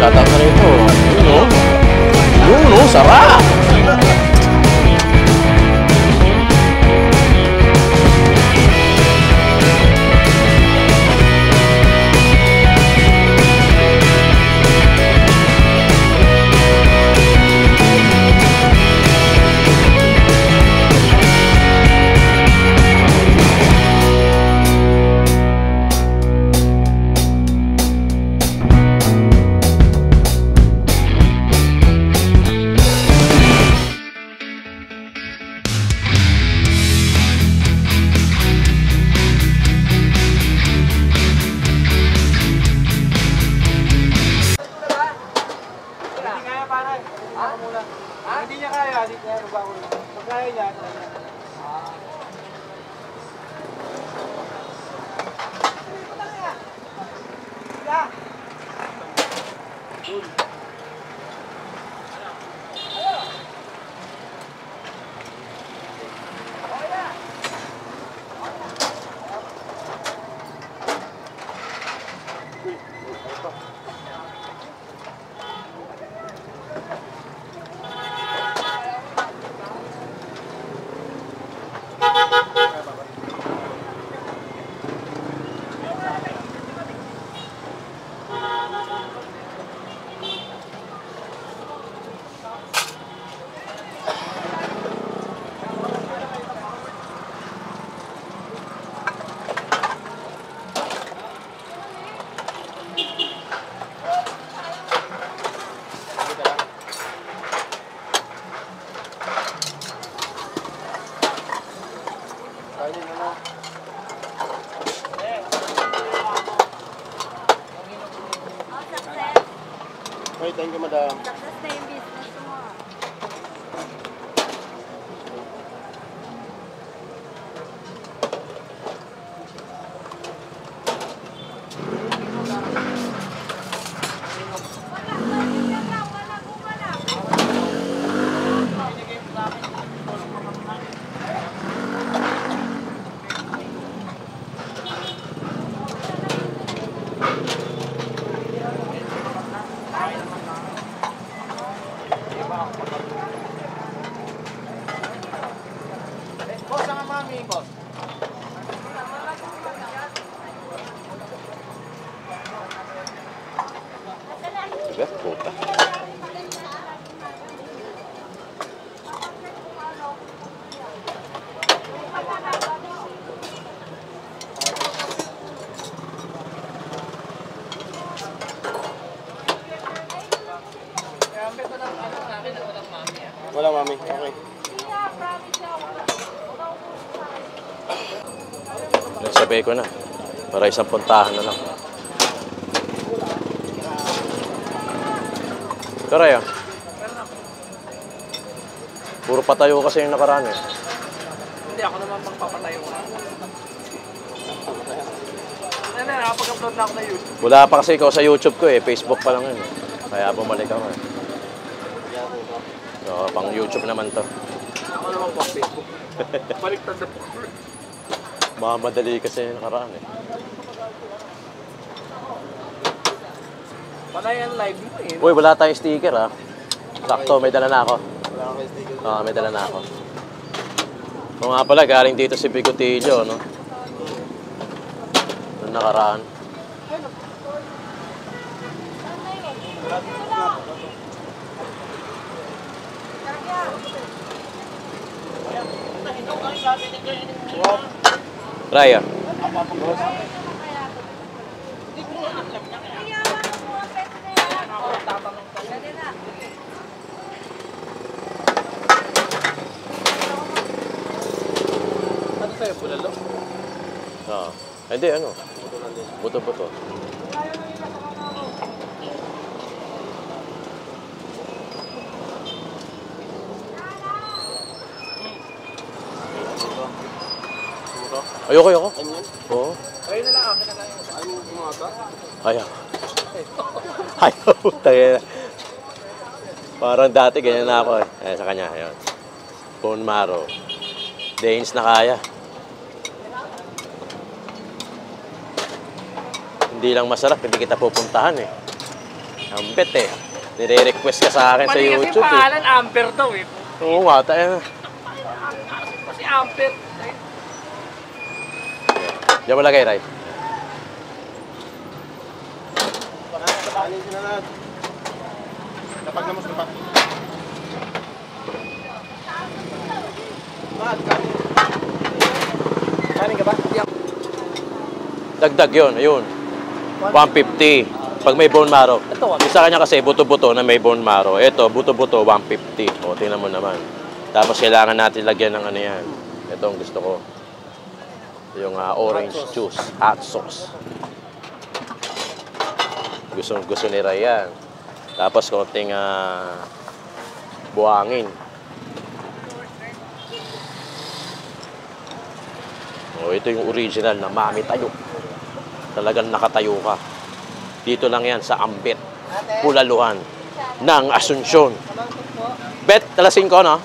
shoutout na rito. Yun, no? Sarap! Hindi niya kaya, hindi niya bago. Pag kaya niya, Okay, thank you, madam. Success na yung business mo. boss, ang mami, boss. Sige, puta. Wala, mami. Okay. Sabi ko na. Para isang puntahan na lang. Karay ah. Puro patayo kasi yung nakaraan eh. Hindi, ako naman magpapatayo. Nakapag-upload na ako na YouTube. Wala pa kasi ikaw sa YouTube ko eh. Facebook pa lang yun eh. Kaya bumalik ako eh. So, pang YouTube naman to. Ako naman pang Facebook. Baliktad na po. Mamadali kasi yung nakaraan eh. Panay ang live mo eh. Uy, wala tayong sticker ah. Sakto, may dala na ako. Wala kang sticker. May dala na ako. So nga pala, galing dito si Bigotillo, no? Noong nakaraan. Raya. Ano sa'yo, bulalo? Hindi, ano? Buto-buto. Ayoko. Oo. Ayun na lang, akin na lang yung saan yung kumata. Ayaw. Ayaw. Tayo. Parang dati, ganyan na ako eh. Sa kanya, ayun. Bone marrow. Danes na kaya. Hindi lang masarap, hindi kita pupuntahan eh. Ambet eh. Nire-request ka sa akin sa Mali kasi YouTube eh. pangalan Amber daw eh. Oo nga, tayo. Kasi Amber. Diyan mo lagay, Ray. Kapag namas na pa. Kanin ka ba? Dagdag yun, ayun. 150. Pag may bone marrow. Ito, Yung sa kanya kasi, buto-buto na may bone marrow. Ito, buto-buto, 150. O, tingnan mo naman. Tapos kailangan natin lagyan ng ano yan. Ito ang gusto ko. Yung orange juice, hot sauce. Gusto ni Ray yan. Tapos konting buhangin. O, ito yung original na mami tayo. Talagang nakatayo ka. Dito lang yan sa Ambet, Pulaluhan, ng Asunsyon. Bet, alas 5, no?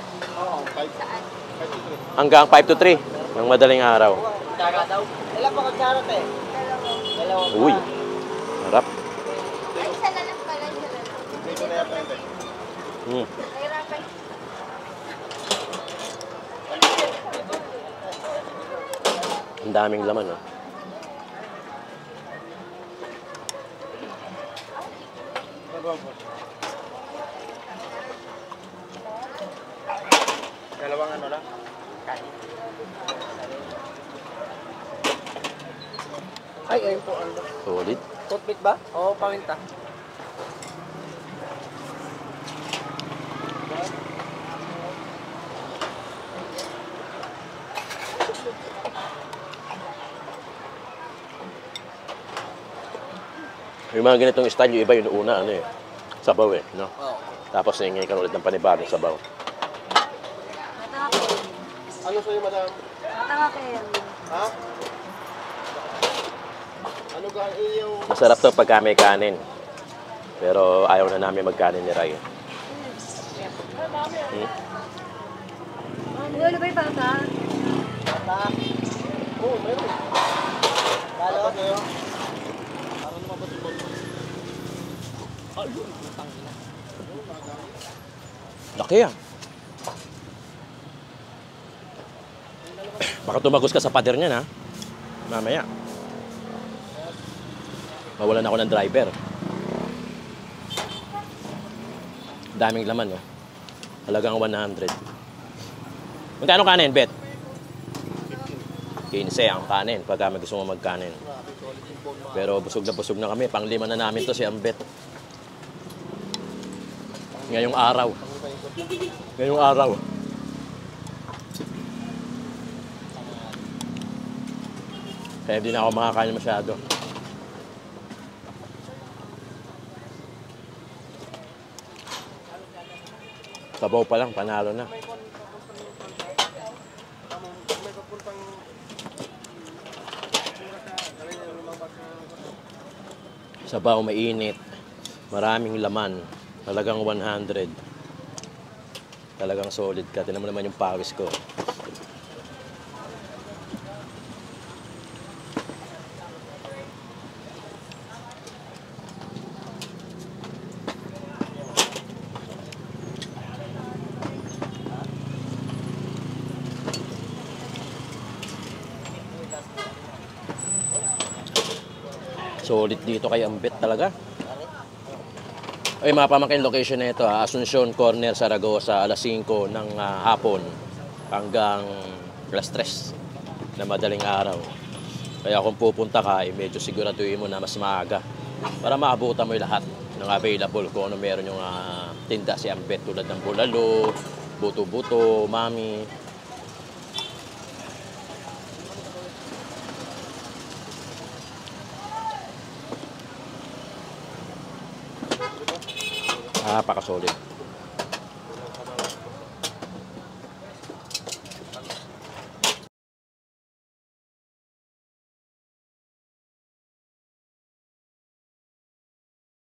Hanggang 5 to 3 ng madaling araw. Ilan pa kagkarot eh? Uy, harap. Ay, isa na lang pala. Isa na lang. Nahirapan. Ang daming laman, no? Dalawang ano lang. Ay, ayun po. Ano? Solid. Toothpick ba? Oo, paminta. Yung mga ganitong style, yung iba yung una, ano eh. Sabaw eh, no? Oo. Tapos nangingay ka ulit ng panibagong sabaw. Matanga ko. Ano sa'yo, madam? Matanga ko yan. Ha? Ano ga iyong... Masarap to pagka may kanin. Pero ayaw na namin magkanin ni Ray. Ano ba yung bata? Oo, meron. Dapat na yun. Para naman ba ito? Laki ah. Baka tumagos ka sa pader niyan, ha? Mamaya. Mawalan ako ng driver. Daming laman, no? Halagang 100. Magkano kanin, Bet? 15 ang kanin, pagka may gusto mo magkanin. Pero busog na kami. Pang-5 na namin to si Ambet. Ngayong araw. Ngayong araw. Kaya hindi na ako makakain masyado. Sabaw pa lang, panalo na. Sabaw, mainit. Maraming laman. Talagang 100. Talagang solid ka. Tingnan mo naman yung pawis ko. Solid dito kay Ambet talaga. Ay, mga pamangkin, location na ito, Asunsyon Corner, Zaragoza, alas 5 ng hapon hanggang alas 3 na madaling araw. Kaya kung pupunta ka, medyo siguraduhin mo na mas maaga para maabutan mo yung lahat ng available kung ano meron yung tinda si Ambet tulad ng bulalo, buto-buto, mami. Napaka-solid.